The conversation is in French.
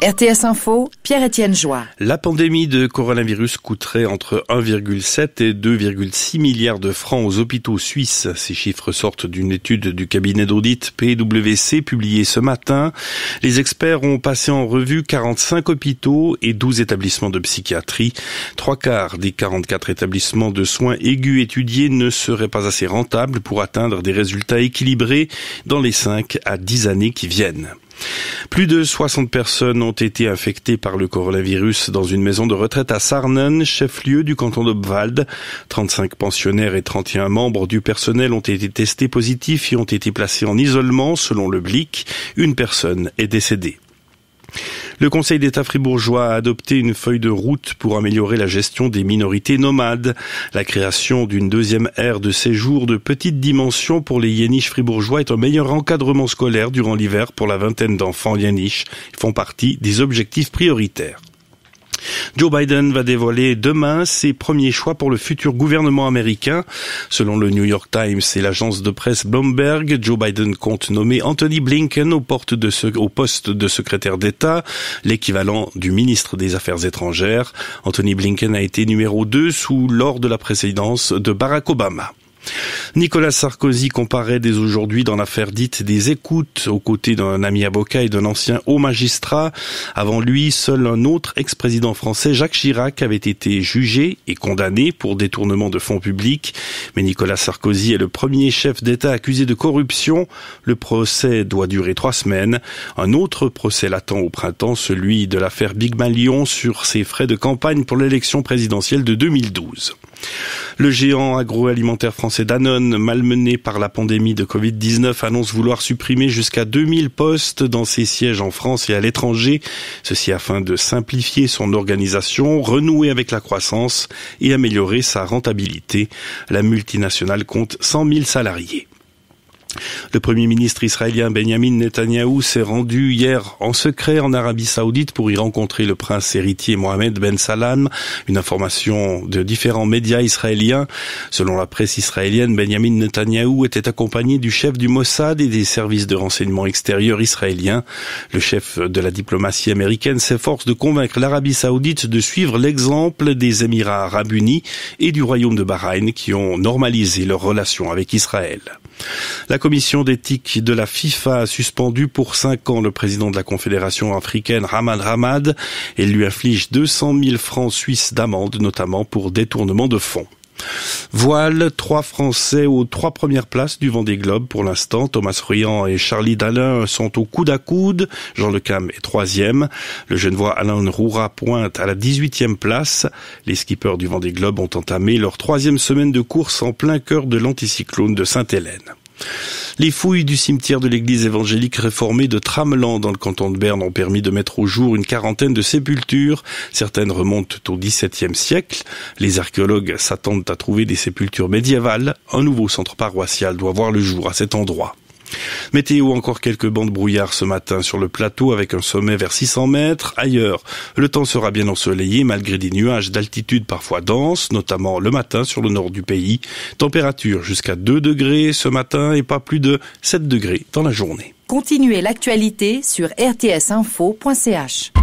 RTS Info, Pierre-Étienne Joie. La pandémie de coronavirus coûterait entre 1,7 et 2,6 milliards de francs aux hôpitaux suisses. Ces chiffres sortent d'une étude du cabinet d'audit PwC publiée ce matin. Les experts ont passé en revue 45 hôpitaux et 12 établissements de psychiatrie. 3/4 des 44 établissements de soins aigus étudiés ne seraient pas assez rentables pour atteindre des résultats équilibrés dans les 5 à 10 années qui viennent. Plus de 60 personnes ont été infectées par le coronavirus dans une maison de retraite à Sarnen, chef-lieu du canton d'Obwald. 35 pensionnaires et 31 membres du personnel ont été testés positifs et ont été placés en isolement selon le Blick. Une personne est décédée. Le Conseil d'État fribourgeois a adopté une feuille de route pour améliorer la gestion des minorités nomades. La création d'une deuxième aire de séjour de petite dimension pour les Yéniches fribourgeois est un meilleur encadrement scolaire durant l'hiver pour la vingtaine d'enfants Yéniches. Ils font partie des objectifs prioritaires. Joe Biden va dévoiler demain ses premiers choix pour le futur gouvernement américain. Selon le New York Times et l'agence de presse Bloomberg, Joe Biden compte nommer Anthony Blinken au poste de secrétaire d'État, l'équivalent du ministre des Affaires étrangères. Anthony Blinken a été numéro 2 lors de la présidence de Barack Obama. Nicolas Sarkozy comparaît dès aujourd'hui dans l'affaire dite des écoutes aux côtés d'un ami avocat et d'un ancien haut magistrat. Avant lui, seul un autre ex-président français, Jacques Chirac, avait été jugé et condamné pour détournement de fonds publics. Mais Nicolas Sarkozy est le premier chef d'État accusé de corruption. Le procès doit durer 3 semaines. Un autre procès l'attend au printemps, celui de l'affaire Big Malion sur ses frais de campagne pour l'élection présidentielle de 2012. Le géant agroalimentaire français Danone, malmené par la pandémie de Covid-19, annonce vouloir supprimer jusqu'à 2000 postes dans ses sièges en France et à l'étranger. Ceci afin de simplifier son organisation, renouer avec la croissance et améliorer sa rentabilité. La multinationale compte 100 000 salariés. Le Premier ministre israélien Benjamin Netanyahou s'est rendu hier en secret en Arabie Saoudite pour y rencontrer le prince héritier Mohamed Ben Salman. Une information de différents médias israéliens. Selon la presse israélienne, Benjamin Netanyahou était accompagné du chef du Mossad et des services de renseignement extérieurs israéliens. Le chef de la diplomatie américaine s'efforce de convaincre l'Arabie Saoudite de suivre l'exemple des Émirats arabes unis et du royaume de Bahreïn qui ont normalisé leurs relations avec Israël. La commission d'éthique de la FIFA a suspendu pour 5 ans le président de la Confédération africaine Hamad Hamad et lui inflige 200 000 francs suisses d'amende, notamment pour détournement de fonds. Voile, 3 Français aux 3 premières places du Vendée Globe pour l'instant. Thomas Ruyant et Charlie Dalin sont au coude à coude. Jean Le Cam est 3e. Le Genevois Alain Roura pointe à la 18e place. Les skippers du Vendée Globe ont entamé leur 3e semaine de course en plein cœur de l'anticyclone de Sainte-Hélène. Les fouilles du cimetière de l'église évangélique réformée de Tramelan dans le canton de Berne ont permis de mettre au jour une quarantaine de sépultures. Certaines remontent au XVIIe siècle. Les archéologues s'attendent à trouver des sépultures médiévales. Un nouveau centre paroissial doit voir le jour à cet endroit. Météo, encore quelques bancs de brouillard ce matin sur le plateau avec un sommet vers 600 mètres. Ailleurs, le temps sera bien ensoleillé malgré des nuages d'altitude parfois denses, notamment le matin sur le nord du pays. Température jusqu'à 2 degrés ce matin et pas plus de 7 degrés dans la journée. Continuez l'actualité sur rtsinfo.ch.